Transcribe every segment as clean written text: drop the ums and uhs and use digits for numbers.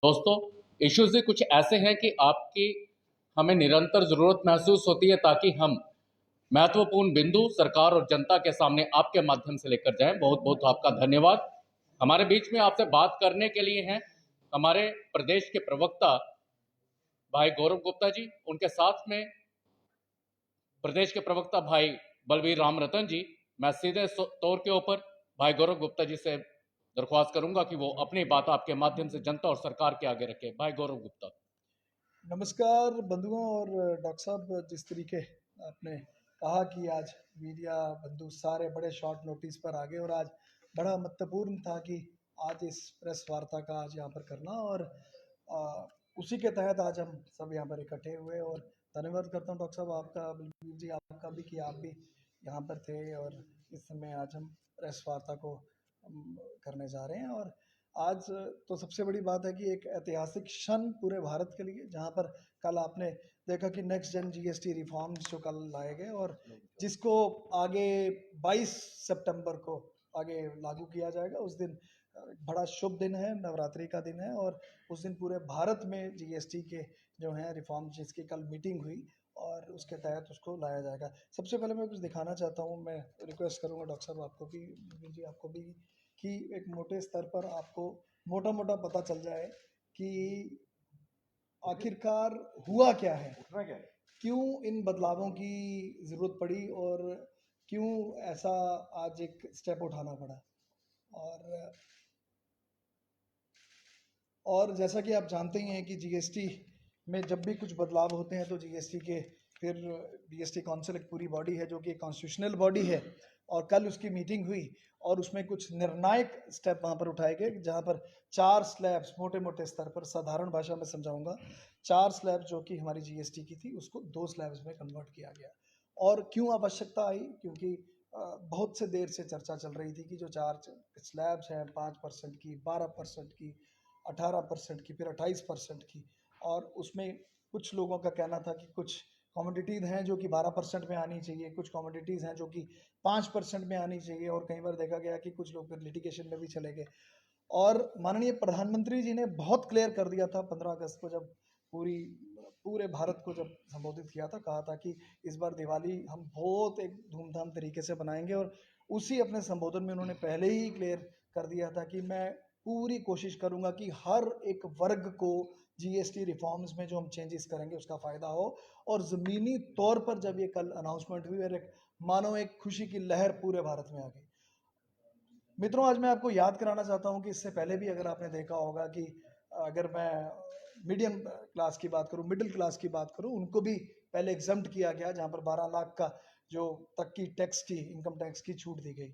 दोस्तों, इश्यूज ही कुछ ऐसे हैं कि आपकी हमें निरंतर जरूरत महसूस होती है ताकि हम महत्वपूर्ण बिंदु सरकार और जनता के सामने आपके माध्यम से लेकर जाएं। बहुत बहुत आपका धन्यवाद। हमारे बीच में आपसे बात करने के लिए हैं हमारे प्रदेश के प्रवक्ता भाई गौरव गुप्ता जी, उनके साथ में प्रदेश के प्रवक्ता भाई बलवीर राम रतन जी। मैं सीधे तौर के ऊपर भाई गौरव गुप्ता जी से दरख्वास्त करूंगा कि वो अपनी बात आपके माध्यम से जनता और सरकार के आगे रखें। भाई गौरव गुप्ता। नमस्कार बंधुओं और डॉक्टर साहब, जिस तरीके आपने कहा कि आज मीडिया बंधु सारे बड़े शॉर्ट नोटिस पर आ गए और आज बड़ा महत्वपूर्ण था कि आज इस प्रेस वार्ता का आज यहाँ पर करना और उसी के तहत आज हम सब यहाँ पर इकट्ठे हुए। और धन्यवाद करता हूँ डॉक्टर साहब आपका, बलबीर जी आपका भी, कि आप भी यहाँ पर थे और इस समय आज हम प्रेस वार्ता को करने जा रहे हैं। और आज तो सबसे बड़ी बात है कि एक ऐतिहासिक क्षण पूरे भारत के लिए, जहां पर कल आपने देखा कि नेक्स्ट जेन जीएसटी रिफॉर्म्स जो कल लाए गए और जिसको आगे 22 सितंबर को आगे लागू किया जाएगा। उस दिन बड़ा शुभ दिन है, नवरात्रि का दिन है और उस दिन पूरे भारत में जीएसटी के जो हैं रिफॉर्म, जिसकी कल मीटिंग हुई और उसके तहत उसको लाया जाएगा। सबसे पहले मैं कुछ दिखाना चाहता हूँ, मैं रिक्वेस्ट करूँगा डॉक्टर साहब आपको भी, जी आपको भी, कि एक मोटे स्तर पर आपको मोटा मोटा पता चल जाए कि आखिरकार हुआ क्या है, क्यों इन बदलावों की जरूरत पड़ी और क्यों ऐसा आज एक स्टेप उठाना पड़ा। और और जैसा कि आप जानते ही हैं कि जीएसटी में जब भी कुछ बदलाव होते हैं तो जीएसटी के फिर जीएसटी काउंसिल एक पूरी बॉडी है जो कि कॉन्स्टिट्यूशनल बॉडी है। और कल उसकी मीटिंग हुई और उसमें कुछ निर्णायक स्टेप वहां पर उठाए गए, जहां पर 4 स्लैब्स मोटे मोटे स्तर पर, साधारण भाषा में समझाऊंगा, 4 स्लैब्स जो कि हमारी जीएसटी की थी उसको 2 स्लैब्स में कन्वर्ट किया गया। और क्यों आवश्यकता आई, क्योंकि बहुत से देर से चर्चा चल रही थी कि जो 4 स्लैब्स हैं, 5% की, 12% की, 18% की, फिर 28% की, और उसमें कुछ लोगों का कहना था कि कुछ कमोडिटीज हैं जो कि 12% में आनी चाहिए, कुछ कमोडिटीज हैं जो कि 5% में आनी चाहिए, और कई बार देखा गया कि कुछ लोग फिर लिटिगेशन में भी चले गए। और माननीय प्रधानमंत्री जी ने बहुत क्लियर कर दिया था 15 अगस्त को, जब पूरे भारत को जब संबोधित किया था, कहा था कि इस बार दिवाली हम बहुत एक धूमधाम तरीके से बनाएंगे। और उसी अपने संबोधन में उन्होंने पहले ही क्लियर कर दिया था कि मैं पूरी कोशिश करूंगा कि हर एक वर्ग को जीएसटी रिफॉर्म्स में जो हम चेंजेस करेंगे उसका फायदा हो। और जमीनी तौर पर जब ये कल अनाउंसमेंट हुई और एक मानो एक खुशी की लहर पूरे भारत में आ गई। मित्रों, आज मैं आपको याद कराना चाहता हूं कि इससे पहले भी अगर आपने देखा होगा कि अगर मैं मीडियम क्लास की बात करूं, मिडिल क्लास की बात करूं, उनको भी पहले एग्जम्प्ट किया गया, जहां पर 12 लाख का जो तक की टैक्स की, इनकम टैक्स की छूट दी गई।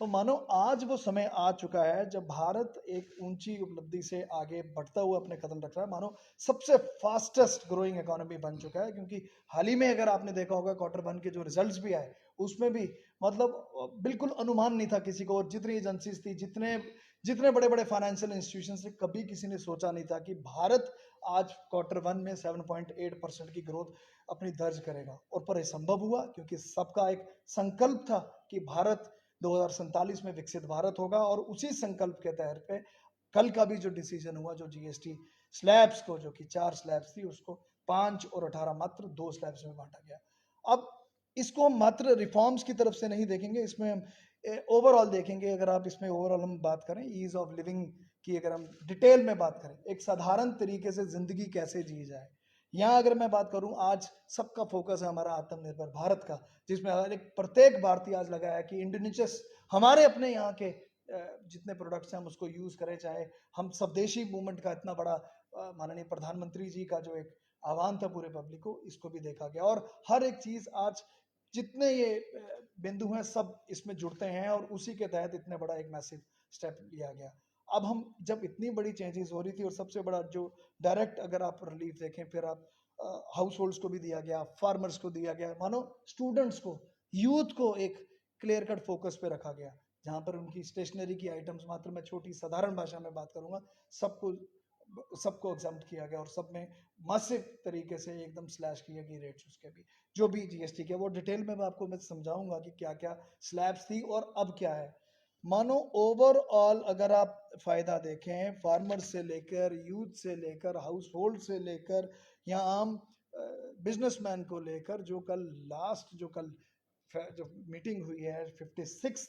तो मानो आज वो समय आ चुका है जब भारत एक ऊंची उपलब्धि से आगे बढ़ता हुआ अपने कदम रख रहा है, मानो सबसे फास्टेस्ट ग्रोइंग इकोनॉमी बन चुका है। क्योंकि हाल ही में अगर आपने देखा होगा Q1 के जो रिजल्ट्स भी आए, उसमें भी मतलब बिल्कुल अनुमान नहीं था किसी को, और जितनी एजेंसीज थी, जितने जितने बड़े बड़े फाइनेंशियल इंस्टीट्यूशन थे, कभी किसी ने सोचा नहीं था कि भारत आज Q1 में 7.8% की ग्रोथ अपनी दर्ज करेगा। और पर यह संभव हुआ क्योंकि सबका एक संकल्प था कि भारत 2047 में विकसित भारत होगा। और उसी संकल्प के तहत पे कल का भी जो डिसीजन हुआ, जो जीएसटी स्लैब्स को, जो कि 4 स्लैब्स थी, उसको 5 और 18 मात्र 2 स्लैब्स में बांटा गया। अब इसको हम मात्र रिफॉर्म्स की तरफ से नहीं देखेंगे, इसमें हम ओवरऑल देखेंगे। अगर आप इसमें ओवरऑल हम बात करें ईज ऑफ लिविंग की, अगर हम डिटेल में बात करें, एक साधारण तरीके से जिंदगी कैसे जी जाए, यहाँ अगर मैं बात करूं, आज सबका फोकस है हमारा आत्मनिर्भर भारत का, जिसमें हर एक प्रत्येक भारतीय आज लगा है कि इंडिजिनस हमारे अपने यहाँ के जितने प्रोडक्ट्स हैं हम उसको यूज करें। चाहे हम स्वदेशी मूवमेंट का इतना बड़ा माननीय प्रधानमंत्री जी का जो एक आह्वान था पूरे पब्लिक को, इसको भी देखा गया। और हर एक चीज आज जितने ये बिंदु हैं सब इसमें जुड़ते हैं और उसी के तहत इतने बड़ा एक मैसिव स्टेप लिया गया। अब हम जब इतनी बड़ी चेंजेस हो रही थी, और सबसे बड़ा जो डायरेक्ट अगर आप रिलीफ देखें, फिर आप हाउस होल्ड्स को भी दिया गया, फार्मर्स को दिया गया, मानो स्टूडेंट्स को, यूथ को एक क्लियर कट फोकस पे रखा गया, जहां पर उनकी स्टेशनरी की आइटम्स, मात्र मैं छोटी साधारण भाषा में बात करूंगा, सबको सबको एग्जाम्प्ट किया गया और सब में मासिव तरीके से एकदम स्लैश किए गए रेट्स उसके भी, जो भी जीएसटी के, वो डिटेल में मैं आपको मैं समझाऊंगा कि क्या क्या स्लैब्स थी और अब क्या है। मानो ओवरऑल अगर आप फायदा देखें, फार्मर से लेकर, यूथ से लेकर, हाउस होल्ड से लेकर, या आम बिजनेसमैन को लेकर, जो कल जो मीटिंग हुई है 56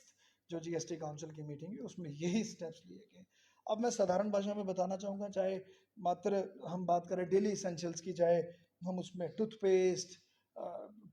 जो जीएसटी काउंसिल की मीटिंग है, उसमें यही स्टेप्स लिए गए। अब मैं साधारण भाषा में बताना चाहूँगा, चाहे मात्र हम बात करें डेली इसेंशियल्स की, चाहे हम उसमें टूथपेस्ट,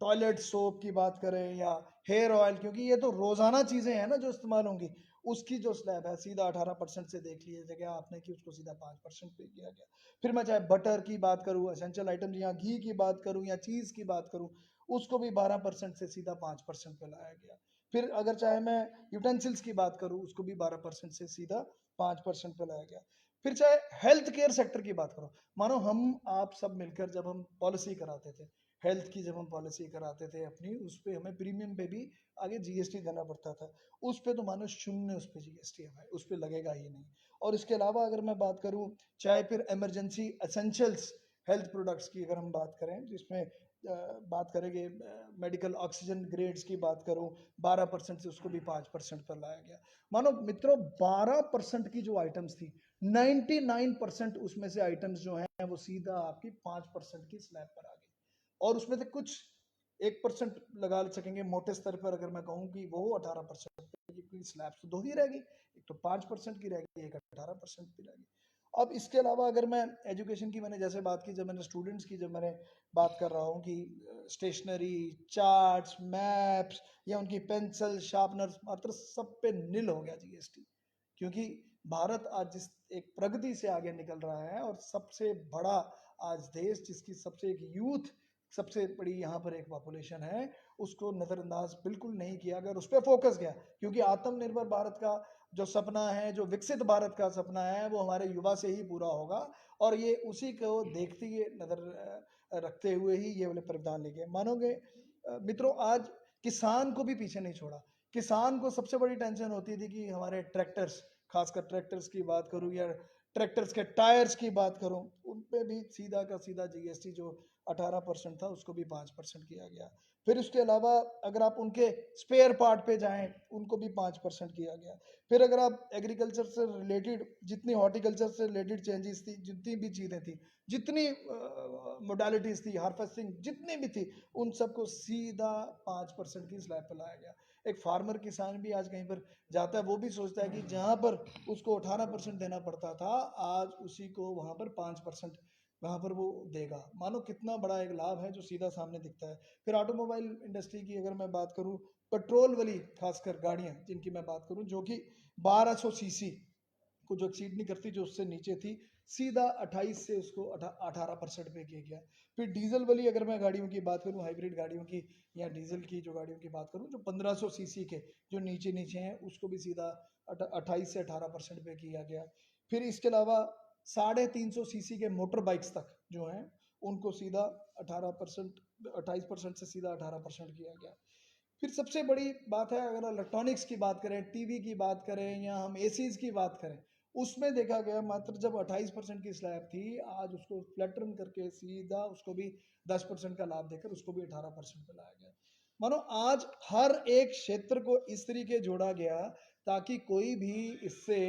टॉयलेट सोप की बात करें या हेयर ऑयल, क्योंकि ये तो रोजाना चीजें हैं ना जो इस्तेमाल होंगी, उसकी जो स्लैब है सीधा 18% से देख लीजिएगा आपने कि उसको सीधा 5% पे किया गया। फिर मैं चाहे बटर की बात करूं, एसेंशियल आइटम या घी की बात करूं या चीज की बात करूं, उसको भी 12% से सीधा 5% पे लाया गया। फिर अगर चाहे मैं यूटेंसिल्स की बात करूं, उसको भी 12% से सीधा 5% पे लाया गया। फिर चाहे हेल्थ केयर सेक्टर की बात करो, मानो हम आप सब मिलकर जब हम पॉलिसी कराते थे, हेल्थ की जब हम पॉलिसी कराते थे अपनी, उस पर हमें प्रीमियम पे भी आगे जीएसटी देना पड़ता था। उस पर तो मानो शून्य उस पर जीएसटी है, उस पर लगेगा ही नहीं। और इसके अलावा अगर मैं बात करूं, चाहे फिर इमरजेंसी एसेंशियल्स हेल्थ प्रोडक्ट्स की अगर हम बात करें, जिसमें बात करेंगे मेडिकल ऑक्सीजन ग्रेड्स की बात करूं, 12% से उसको भी 5% पर लाया गया। मानो मित्रों 12% की जो आइटम्स थी, 99% उसमें से आइटम्स जो हैं वो सीधा आपकी 5% की स्लैब पर आ गई। और उसमें से कुछ 1% लगा सकेंगे मोटे स्तर पर, अगर मैं कहूँ कि वो 18% की स्लैब तो दो ही रहेगी, एक तो 5% की रहेगी, एक 18% की रहेगी। अब इसके अलावा अगर मैं एजुकेशन की, मैंने जैसे बात की, जब मैंने स्टूडेंट्स की, जब मैंने बात कर रहा हूँ कि स्टेशनरी, चार्ट्स, मैप्स या उनकी पेंसिल, शार्पनर, मात्र सब पे नील हो गया जीएसटी। क्योंकि भारत आज जिस एक प्रगति से आगे निकल रहा है, और सबसे बड़ा आज देश जिसकी सबसे एक यूथ सबसे बड़ी यहाँ पर एक पॉपुलेशन है, उसको नज़रअंदाज बिल्कुल नहीं किया गया, उस पर फोकस गया। क्योंकि आत्मनिर्भर भारत का जो सपना है, जो विकसित भारत का सपना है, वो हमारे युवा से ही पूरा होगा। और ये उसी को देखते हुए, नज़र रखते हुए ही ये वाले प्रावधान लेके मानोगे मित्रों, आज किसान को भी पीछे नहीं छोड़ा। किसान को सबसे बड़ी टेंशन होती थी कि हमारे ट्रैक्टर्स, खासकर ट्रैक्टर्स की बात करूं या ट्रैक्टर्स के टायर्स की बात करूं, उन पे भी सीधा का सीधा जीएसटी जो 18% था, उसको भी 5% किया गया। फिर उसके अलावा अगर आप उनके स्पेयर पार्ट पे जाएं, उनको भी 5% किया गया। फिर अगर आप एग्रीकल्चर से रिलेटेड जितनी, हॉर्टिकल्चर से रिलेटेड चेंजेस थी, जितनी भी चीज़ें थी, जितनी मोडालिटीज थी, हार्वेस्टिंग जितनी भी थी, उन सबको सीधा 5% की स्लैब पर लाया गया। एक फार्मर किसान भी आज कहीं पर जाता है, वो भी सोचता है कि जहाँ पर उसको 18% देना पड़ता था, आज उसी को वहाँ पर 5% वहाँ पर वो देगा। मानो कितना बड़ा एक लाभ है जो सीधा सामने दिखता है। फिर ऑटोमोबाइल इंडस्ट्री की अगर मैं बात करूँ, पेट्रोल वाली खासकर गाड़ियाँ जिनकी मैं बात करूँ, जो कि 1200 सीसी को जो एक्सीड नहीं करती, जो उससे नीचे थी, सीधा 28 से उसको 18% पे किया गया। फिर डीजल वाली अगर मैं गाड़ियों की बात करूं, हाइब्रिड गाड़ियों की या डीजल की जो गाड़ियों की बात करूं, जो 1500 सीसी के जो नीचे नीचे हैं, उसको भी सीधा 28 से 18% पे किया गया। फिर इसके अलावा 350 सीसी के मोटर बाइक्स तक जो हैं, उनको सीधा 18%, 28% से सीधा 18% किया गया। फिर सबसे बड़ी बात है, अगर इलेक्ट्रॉनिक्स की बात करें, टीवी की बात करें या हम एसीज की बात करें, उसमें देखा गया मात्र जब 28% की स्लैब थी, आज उसको फ्लैटन करके सीधा उसको भी 10% का लाभ देकर उसको भी 18% पे लाया गया। मानो आज हर एक क्षेत्र को इस तरीके जोड़ा गया ताकि कोई भी इससे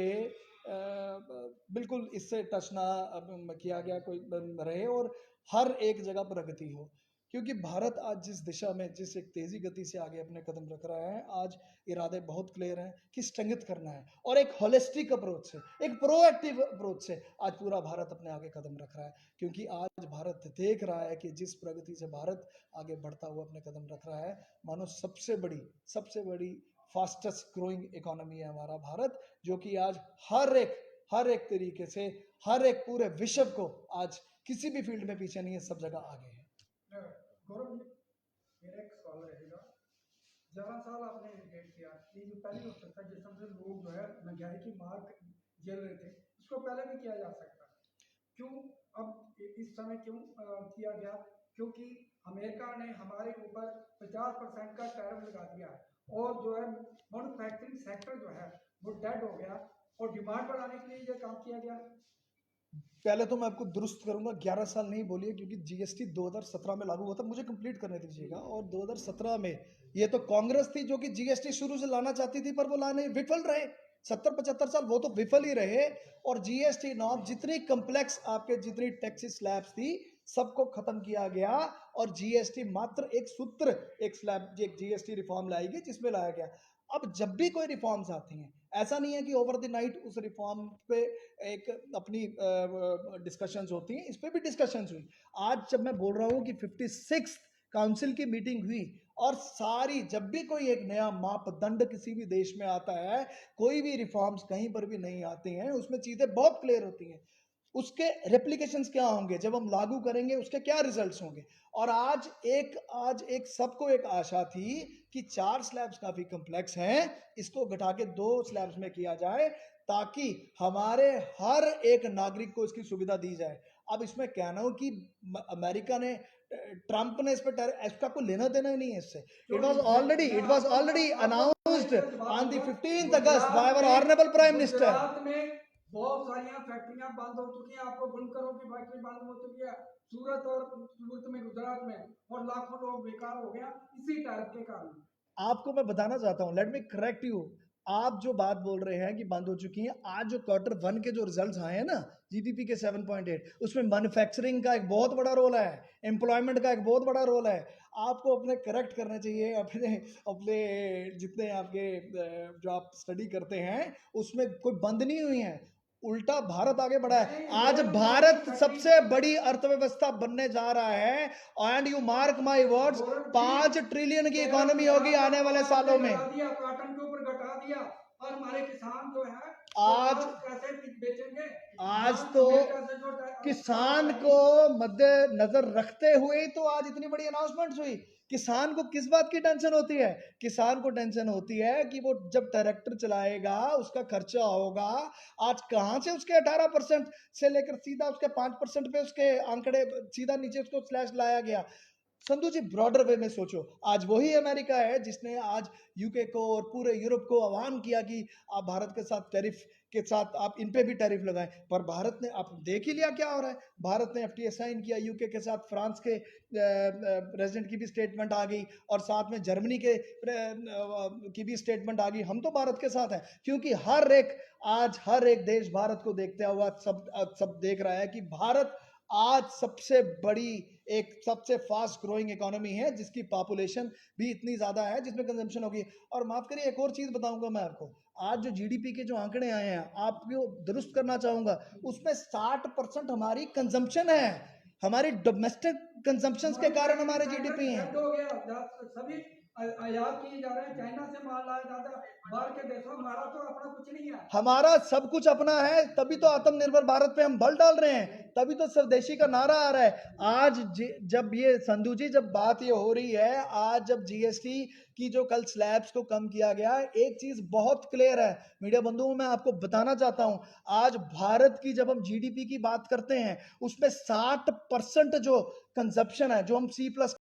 बिल्कुल इससे टच ना किया गया कोई रहे, और हर एक जगह प्रगति हो। क्योंकि भारत आज जिस दिशा में, जिस एक तेजी गति से आगे अपने कदम रख रहा है, आज इरादे बहुत क्लियर हैं कि स्थगित करना है, और एक होलिस्टिक अप्रोच से, एक प्रोएक्टिव अप्रोच से आज पूरा भारत अपने आगे कदम रख रहा है। क्योंकि आज भारत देख रहा है कि जिस प्रगति से भारत आगे बढ़ता हुआ अपने कदम रख रहा है, मानो सबसे बड़ी फास्टेस्ट ग्रोइंग इकोनॉमी है हमारा भारत, जो कि आज हर एक तरीके से, हर एक पूरे विश्व को आज किसी भी फील्ड में पीछे नहीं है, सब जगह आगे है। गौरव जी, मेरा एक सवाल रहेगा। 11 साल आपने वेट किया, ये जो पहली ऑप्शन था जिस तरह से लोग जो है महंगाई की मार झेल रहे थे, इसको पहले भी किया जा सकता, क्यों अब इस समय क्यों किया गया? क्योंकि अमेरिका ने हमारे ऊपर 50% का टैरिफ लगा दिया, और जो है मैन्युफैक्चरिंग सेक्टर जो है वो डेड हो गया, और डिमांड बढ़ाने के लिए ये काम किया गया। पहले तो मैं आपको दुरुस्त करूंगा, 11 साल नहीं बोलिए, क्योंकि जीएसटी 2017 में लागू हुआ था। मुझे कंप्लीट करने दीजिएगा। और 2017 में ये तो कांग्रेस थी जो कि जीएसटी शुरू से लाना चाहती थी, पर वो लाने विफल रहे। 70-75 साल वो तो विफल ही रहे। और जीएसटी नॉर्म जितनी कम्प्लेक्स आपके जितनी टैक्स स्लैब्स थी सबको खत्म किया गया। और जीएसटी मात्र एक सूत्र, एक स्लैब, एक जीएसटी रिफॉर्म लाएगी जिसमें लाया गया। अब जब भी कोई रिफॉर्म्स आती हैं, ऐसा नहीं है कि ओवर द नाइट उस रिफॉर्म पे एक अपनी डिस्कशंस होती हैं, इस पे भी डिस्कशंस हुई। आज जब मैं बोल रहा हूँ कि 56 काउंसिल की मीटिंग हुई, और सारी, जब भी कोई एक नया मापदंड किसी भी देश में आता है, कोई भी रिफॉर्म्स कहीं पर भी नहीं आते हैं, उसमें चीजें बहुत क्लियर होती हैं। उसके रेप्लिकेशंस क्या होंगे, जब हम लागू करेंगे उसके क्या रिजल्ट्स होंगे। और आज एक सबको एक आशा थी कि 4 स्लैब्स काफी कम्प्लेक्स हैं, इसको घटा के 2 स्लैब्स में किया जाए, ताकि हमारे हर एक नागरिक को इसकी सुविधा दी जाए। अब इसमें कहना हो कि अमेरिका ने, ट्रंप ने इस पर, इसका कोई लेना देना ही नहीं है इससे। It was already announced on the 15th August by our honourable prime minister. Gujarat में बहुत सारी फैक्ट्रियां बंद हो चुकी हैं, आपको बुनकरों की फैक्ट्री बंद हो चुकी है सूरत और सूरत में, गुजरात में, और लाखों लोग बेकार हो गया इसी टाइप के कारण। आपको मैं बताना चाहता हूं, लेट मी करेक्ट यू। आप जो बात बोल रहे हैं कि बंद हो चुकी हैं, आज जो क्वार्टर 1 के जो रिजल्ट्स आए हैं ना, जीडीपी के 7.8, उसमें मैन्युफैक्चरिंग का एक बहुत बड़ा रोल है, एम्प्लॉयमेंट का एक बहुत बड़ा रोल है। आपको अपने करेक्ट करने चाहिए, अपने अपने जितने आपके जो आप स्टडी करते हैं उसमें कोई बंद नहीं हुई है, उल्टा भारत आगे बढ़ा है। आज भारत सबसे बड़ी अर्थव्यवस्था बनने जा रहा है। And you mark my words, 5 trillion की इकोनॉमी होगी आने वाले सालों में। कॉटन के ऊपर घटा दिया, और हमारे किसान जो है आज कैसे बेचेंगे। आज तो किसान को मद्देनजर रखते हुए ही तो आज इतनी बड़ी अनाउंसमेंट हुई। किसान को किस बात की टेंशन होती है? किसान को टेंशन होती है कि वो जब ट्रैक्टर चलाएगा उसका खर्चा होगा। आज कहां से उसके 18% से लेकर सीधा उसके 5% पे उसके आंकड़े सीधा नीचे उसको स्लैश लाया गया। संधू जी, ब्रॉडर वे में सोचो, आज वही अमेरिका है जिसने आज यूके को और पूरे यूरोप को आह्वान किया कि आप भारत के साथ टैरिफ के साथ आप इन पे भी टैरिफ लगाएं। पर भारत ने, आप देख ही लिया क्या हो रहा है, भारत ने एफटीए साइन किया यूके के साथ, फ्रांस के प्रेसिडेंट की भी स्टेटमेंट आ गई, और साथ में जर्मनी के की भी स्टेटमेंट आ गई। हम तो भारत के साथ हैं, क्योंकि आज हर एक देश भारत को देखते हुआ सब देख रहा है कि भारत आज सबसे बड़ी, एक सबसे फास्ट ग्रोइंग इकोनॉमी है, जिसकी पॉपुलेशन भी इतनी ज्यादा है, जिसमें कंजम्पशन होगी। और माफ करिए, एक और चीज बताऊंगा मैं आपको, आज जो जीडीपी के जो आंकड़े आए हैं, आपको दुरुस्त करना चाहूंगा, उसमें 60% हमारी कंजम्पशन है, हमारी डोमेस्टिक कंजम्पशन के कारण हमारे जीडीपी है। हो गया, सभी आयात किए जा रहे हैं, चाइना से माल लाया जाता है, बाहर के देशों, हमारा तो अपना कुछ नहीं है। हमारा सब कुछ अपना है, तभी तो आत्मनिर्भर भारत पे हम बल डाल रहे हैं, तभी तो स्वदेशी का नारा आ रहा है। आज जब ये, संधू जी, जब बात ये हो रही है, आज जब जीएसटी की जो कल स्लैब्स को कम किया गया, एक चीज बहुत क्लियर है मीडिया बंधुओं, मैं आपको बताना चाहता हूं, आज भारत की जब हम जीडीपी की बात करते हैं, उसमें 60% जो कंजप्शन है, जो हम C+